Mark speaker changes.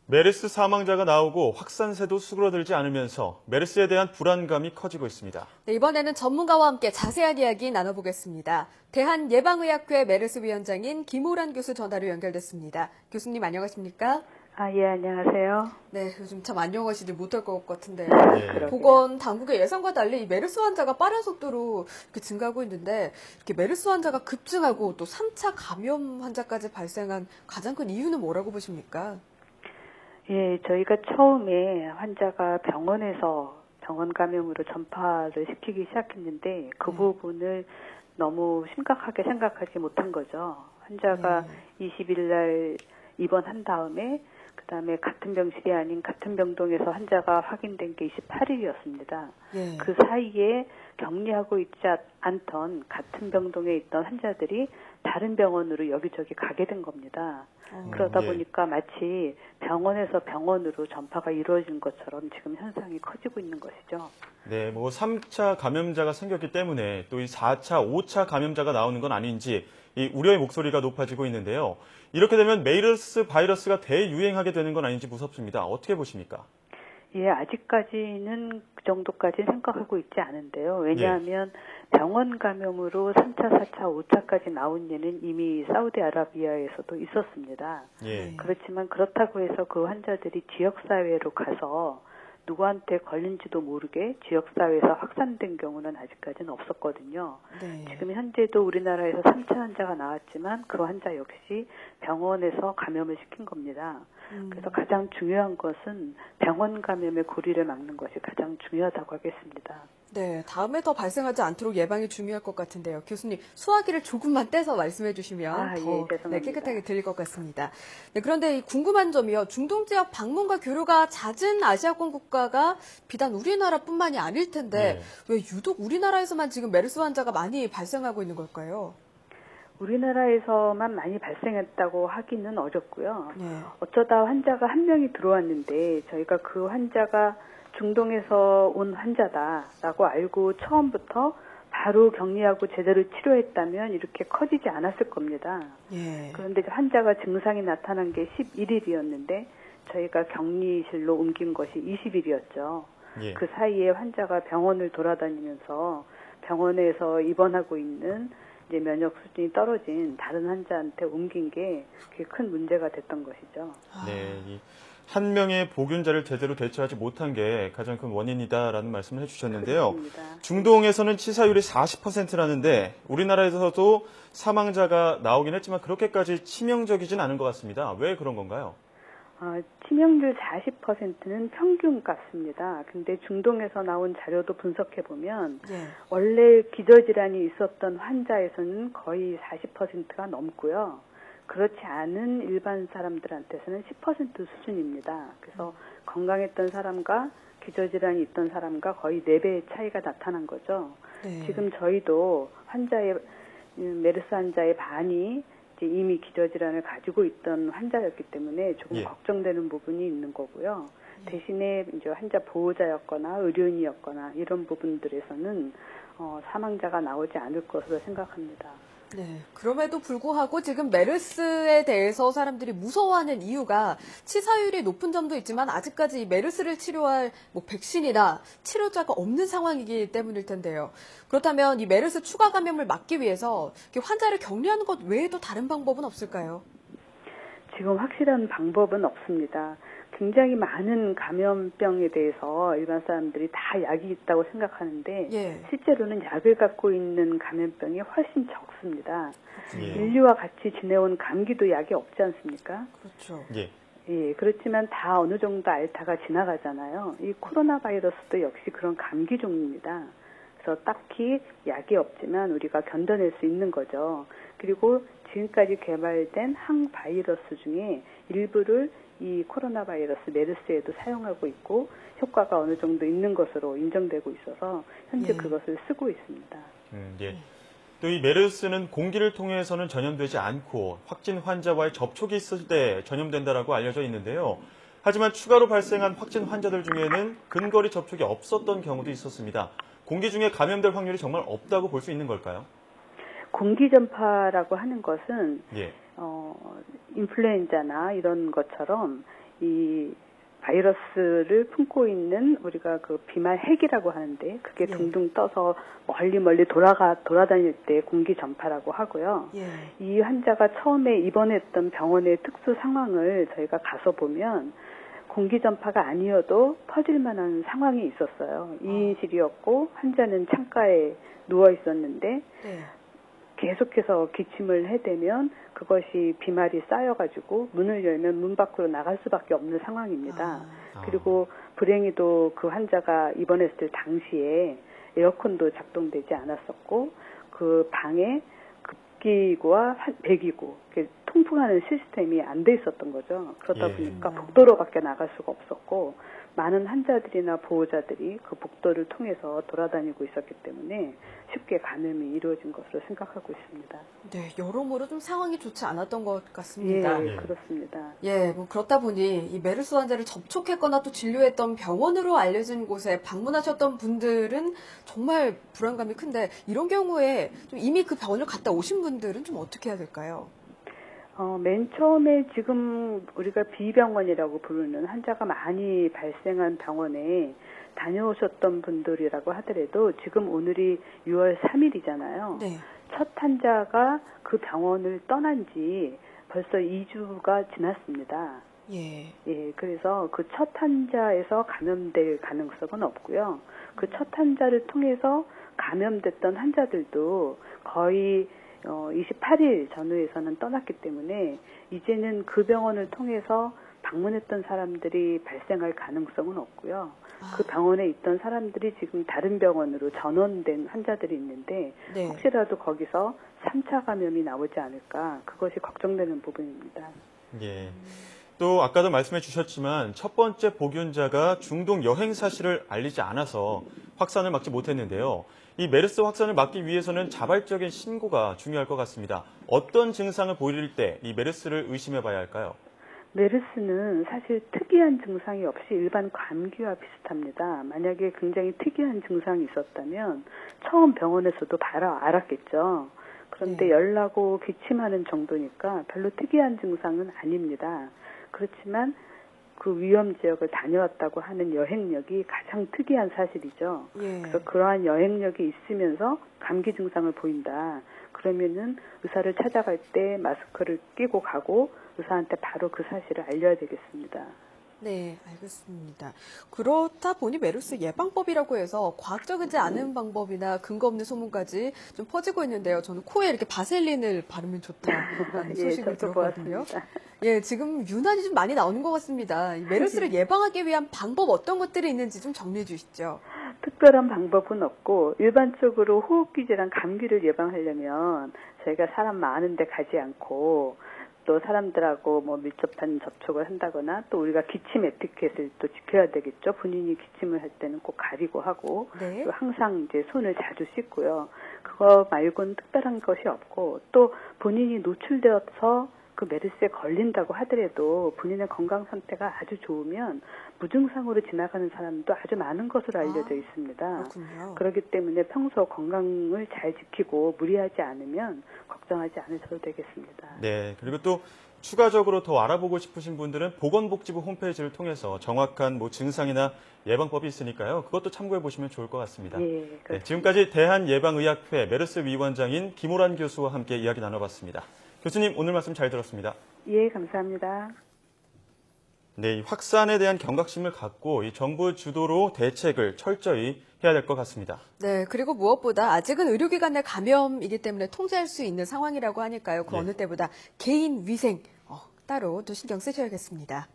Speaker 1: 메르스 사망자가 나오고 확산세도 수그러들지 않으면서 메르스에 대한 불안감이 커지고 있습니다.
Speaker 2: 네, 이번에는 전문가와 함께 자세한 이야기 나눠보겠습니다. 대한예방의학회 메르스 위원장인 김호란 교수 전화로 연결됐습니다. 교수님 안녕하십니까?
Speaker 3: 예, 안녕하세요.
Speaker 2: 네, 요즘 참 안녕하시지 못할 것 같은데요.
Speaker 1: 네.
Speaker 2: 보건 당국의 예상과 달리 이 메르스 환자가 빠른 속도로 이렇게 증가하고 있는데 이렇게 메르스 환자가 급증하고 또 3차 감염 환자까지 발생한 가장 큰 이유는 뭐라고 보십니까?
Speaker 3: 예, 저희가 처음에 환자가 병원 감염으로 전파를 시키기 시작했는데 그 부분을 너무 심각하게 생각하지 못한 거죠. 환자가 20일 날 입원한 다음에 그다음에 같은 병실이 아닌 같은 병동에서 환자가 확인된 게 28일이었습니다.
Speaker 2: 예.
Speaker 3: 그 사이에 격리하고 있지 않던 같은 병동에 있던 환자들이 다른 병원으로 여기저기 가게 된 겁니다. 그러다
Speaker 1: 예.
Speaker 3: 보니까 마치 병원에서 병원으로 전파가 이루어진 것처럼 지금 현상이 커지고 있는 것이죠.
Speaker 1: 네, 3차 감염자가 생겼기 때문에 또 이 4차, 5차 감염자가 나오는 건 아닌지 이 우려의 목소리가 높아지고 있는데요. 이렇게 되면 메르스 바이러스가 대유행하게 되는 건 아닌지 무섭습니다. 어떻게 보십니까?
Speaker 3: 예, 아직까지는 그 정도까지 생각하고 있지 않은데요. 왜냐하면 병원 감염으로 3차, 4차, 5차까지 나온 예는 이미 사우디아라비아에서도 있었습니다.
Speaker 1: 예.
Speaker 3: 그렇지만 그렇다고 해서 그 환자들이 지역사회로 가서 누구한테 걸린지도 모르게 지역사회에서 확산된 경우는 아직까지는 없었거든요.
Speaker 2: 네.
Speaker 3: 지금 현재도 우리나라에서 3차 환자가 나왔지만 그 환자 역시 병원에서 감염을 시킨 겁니다. 그래서 가장 중요한 것은 병원 감염의 고리를 막는 것이 가장 중요하다고 하겠습니다.
Speaker 2: 네, 다음에 더 발생하지 않도록 예방이 중요할 것 같은데요. 교수님, 수화기를 조금만 떼서 말씀해 주시면 더
Speaker 3: 죄송합니다.
Speaker 2: 깨끗하게 들릴 것 같습니다. 네, 그런데 이 궁금한 점이요. 중동 지역 방문과 교류가 잦은 아시아권 국가가 비단 우리나라뿐만이 아닐 텐데 왜 유독 우리나라에서만 지금 메르스 환자가 많이 발생하고 있는 걸까요?
Speaker 3: 우리나라에서만 많이 발생했다고 하기는 어렵고요.
Speaker 2: 네.
Speaker 3: 어쩌다 환자가 한 명이 들어왔는데 저희가 그 환자가 중동에서 온 환자다라고 알고 처음부터 바로 격리하고 제대로 치료했다면 이렇게 커지지 않았을 겁니다.
Speaker 2: 예.
Speaker 3: 그런데 환자가 증상이 나타난 게 11일이었는데 저희가 격리실로 옮긴 것이 20일이었죠.
Speaker 1: 예.
Speaker 3: 그 사이에 환자가 병원을 돌아다니면서 병원에서 입원하고 있는 이제 면역 수준이 떨어진 다른 환자한테 옮긴 게 그게 큰 문제가 됐던 것이죠.
Speaker 1: 네, 한 명의 보균자를 제대로 대처하지 못한 게 가장 큰 원인이다라는 말씀을 해주셨는데요.
Speaker 3: 그렇습니다.
Speaker 1: 중동에서는 치사율이 40%라는데 우리나라에서도 사망자가 나오긴 했지만 그렇게까지 치명적이진 않은 것 같습니다. 왜 그런 건가요?
Speaker 3: 치명률 40%는 평균 값입니다. 근데 중동에서 나온 자료도 분석해 보면 원래 기저질환이 있었던 환자에서는 거의 40%가 넘고요. 그렇지 않은 일반 사람들한테서는 10% 수준입니다. 그래서 건강했던 사람과 기저질환이 있던 사람과 거의 4배의 차이가 나타난 거죠.
Speaker 2: 네.
Speaker 3: 지금 저희도 메르스 환자의 반이 이미 기저질환을 가지고 있던 환자였기 때문에 조금 걱정되는 부분이 있는 거고요. 대신에 이제 환자 보호자였거나 의료인이었거나 이런 부분들에서는 사망자가 나오지 않을 것으로 생각합니다.
Speaker 2: 네. 그럼에도 불구하고 지금 메르스에 대해서 사람들이 무서워하는 이유가 치사율이 높은 점도 있지만 아직까지 이 메르스를 치료할 백신이나 치료자가 없는 상황이기 때문일 텐데요. 그렇다면 이 메르스 추가 감염을 막기 위해서 환자를 격리하는 것 외에도 다른 방법은 없을까요?
Speaker 3: 지금 확실한 방법은 없습니다. 굉장히 많은 감염병에 대해서 일반 사람들이 다 약이 있다고 생각하는데 실제로는 약을 갖고 있는 감염병이 훨씬 적습니다. 인류와 같이 지내온 감기도 약이 없지 않습니까?
Speaker 2: 그렇죠.
Speaker 3: 예, 그렇지만 다 어느 정도 앓다가 지나가잖아요. 이 코로나 바이러스도 역시 그런 감기 종류입니다. 그래서 딱히 약이 없지만 우리가 견뎌낼 수 있는 거죠. 그리고 지금까지 개발된 항바이러스 중에 일부를 이 코로나 바이러스 메르스에도 사용하고 있고 효과가 어느 정도 있는 것으로 인정되고 있어서 현재 그것을 쓰고 있습니다.
Speaker 1: 또 이 메르스는 공기를 통해서는 전염되지 않고 확진 환자와의 접촉이 있을 때 전염된다라고 알려져 있는데요. 하지만 추가로 발생한 확진 환자들 중에는 근거리 접촉이 없었던 경우도 있었습니다. 공기 중에 감염될 확률이 정말 없다고 볼 수 있는 걸까요?
Speaker 3: 공기 전파라고 하는 것은 인플루엔자나 이런 것처럼 이 바이러스를 품고 있는 우리가 그 비말 핵이라고 하는데 그게
Speaker 2: 예.
Speaker 3: 둥둥 떠서 멀리 돌아다닐 때 공기 전파라고 하고요.
Speaker 2: 예.
Speaker 3: 이 환자가 처음에 입원했던 병원의 특수 상황을 저희가 가서 보면 공기 전파가 아니어도 퍼질 만한 상황이 있었어요. 2인실이었고 환자는 창가에 누워 있었는데
Speaker 2: 네.
Speaker 3: 계속해서 기침을 해대면 그것이 비말이 쌓여가지고 문을 열면 문 밖으로 나갈 수밖에 없는 상황입니다. 그리고 불행히도 그 환자가 입원했을 당시에 에어컨도 작동되지 않았었고 그 방에 급기구와 배기구 통풍하는 시스템이 안 돼 있었던 거죠. 그러다
Speaker 1: 예.
Speaker 3: 보니까 복도로밖에 나갈 수가 없었고 많은 환자들이나 보호자들이 그 복도를 통해서 돌아다니고 있었기 때문에 쉽게 감염이 이루어진 것으로 생각하고 있습니다.
Speaker 2: 네, 여러모로 좀 상황이 좋지 않았던 것 같습니다.
Speaker 3: 예, 그렇습니다.
Speaker 2: 예, 뭐 그렇다 보니 이 메르스 환자를 접촉했거나 또 진료했던 병원으로 알려진 곳에 방문하셨던 분들은 정말 불안감이 큰데 이런 경우에 좀 이미 그 병원을 갔다 오신 분들은 좀 어떻게 해야 될까요?
Speaker 3: 맨 처음에 지금 우리가 B병원이라고 부르는 환자가 많이 발생한 병원에 다녀오셨던 분들이라고 하더라도 지금 오늘이 6월 3일이잖아요.
Speaker 2: 네.
Speaker 3: 첫 환자가 그 병원을 떠난 지 벌써 2주가 지났습니다.
Speaker 2: 예.
Speaker 3: 예, 그래서 그 첫 환자에서 감염될 가능성은 없고요. 그 첫 환자를 통해서 감염됐던 환자들도 거의 28일 전후에서는 떠났기 때문에 이제는 그 병원을 통해서 방문했던 사람들이 발생할 가능성은 없고요. 그 병원에 있던 사람들이 지금 다른 병원으로 전원된 환자들이 있는데
Speaker 2: 네.
Speaker 3: 혹시라도 거기서 3차 감염이 나오지 않을까 그것이 걱정되는 부분입니다.
Speaker 1: 예. 또 아까도 말씀해 주셨지만 첫 번째 복균자가 중동 여행 사실을 알리지 않아서 확산을 막지 못했는데요. 이 메르스 확산을 막기 위해서는 자발적인 신고가 중요할 것 같습니다. 어떤 증상을 보일 때 이 메르스를 의심해 봐야 할까요?
Speaker 3: 메르스는 사실 특이한 증상이 없이 일반 감기와 비슷합니다. 만약에 굉장히 특이한 증상이 있었다면 처음 병원에서도 바로 알았겠죠. 그런데
Speaker 2: 네.
Speaker 3: 열나고 기침하는 정도니까 별로 특이한 증상은 아닙니다. 그렇지만 그 위험 지역을 다녀왔다고 하는 여행력이 가장 특이한 사실이죠.
Speaker 2: 예.
Speaker 3: 그래서 그러한 여행력이 있으면서 감기 증상을 보인다. 그러면은 의사를 찾아갈 때 마스크를 끼고 가고 의사한테 바로 그 사실을 알려야 되겠습니다.
Speaker 2: 네, 알겠습니다. 그렇다 보니 메르스 예방법이라고 해서 과학적이지 않은 방법이나 근거 없는 소문까지 좀 퍼지고 있는데요. 저는 코에 이렇게 바셀린을 바르면 좋다라는
Speaker 3: 예,
Speaker 2: 소식을
Speaker 3: 저도
Speaker 2: 들었거든요.
Speaker 3: 보았습니다.
Speaker 2: 예, 지금 유난히 좀 많이 나오는 것 같습니다. 이 메르스를 예방하기 위한 방법 어떤 것들이 있는지 좀 정리해 주시죠.
Speaker 3: 특별한 방법은 없고 일반적으로 호흡기제랑 감기를 예방하려면 저희가 사람 많은 데 가지 않고 또 사람들하고 뭐 밀접한 접촉을 한다거나 또 우리가 기침 에티켓을 또 지켜야 되겠죠. 본인이 기침을 할 때는 꼭 가리고 하고
Speaker 2: 네.
Speaker 3: 또 항상 이제 손을 자주 씻고요. 그거 말고는 특별한 것이 없고 또 본인이 노출되어서 그 메르스에 걸린다고 하더라도 본인의 건강 상태가 아주 좋으면 무증상으로 지나가는 사람도 아주 많은 것으로 알려져 있습니다.
Speaker 2: 그렇군요.
Speaker 3: 그렇기 때문에 평소 건강을 잘 지키고 무리하지 않으면 걱정하지 않으셔도 되겠습니다.
Speaker 1: 네. 그리고 또 추가적으로 더 알아보고 싶으신 분들은 보건복지부 홈페이지를 통해서 정확한 뭐 증상이나 예방법이 있으니까요. 그것도 참고해 보시면 좋을 것 같습니다.
Speaker 3: 예,
Speaker 1: 네, 지금까지 대한예방의학회 메르스 위원장인 김호란 교수와 함께 이야기 나눠봤습니다. 교수님, 오늘 말씀 잘 들었습니다.
Speaker 3: 예, 감사합니다.
Speaker 1: 네, 이 확산에 대한 경각심을 갖고 이 정부 주도로 대책을 철저히 해야 될 것 같습니다.
Speaker 2: 네, 그리고 무엇보다 아직은 의료기관 내 감염이기 때문에 통제할 수 있는 상황이라고 하니까요. 그
Speaker 1: 네.
Speaker 2: 어느 때보다 개인 위생 따로 또 신경 쓰셔야겠습니다.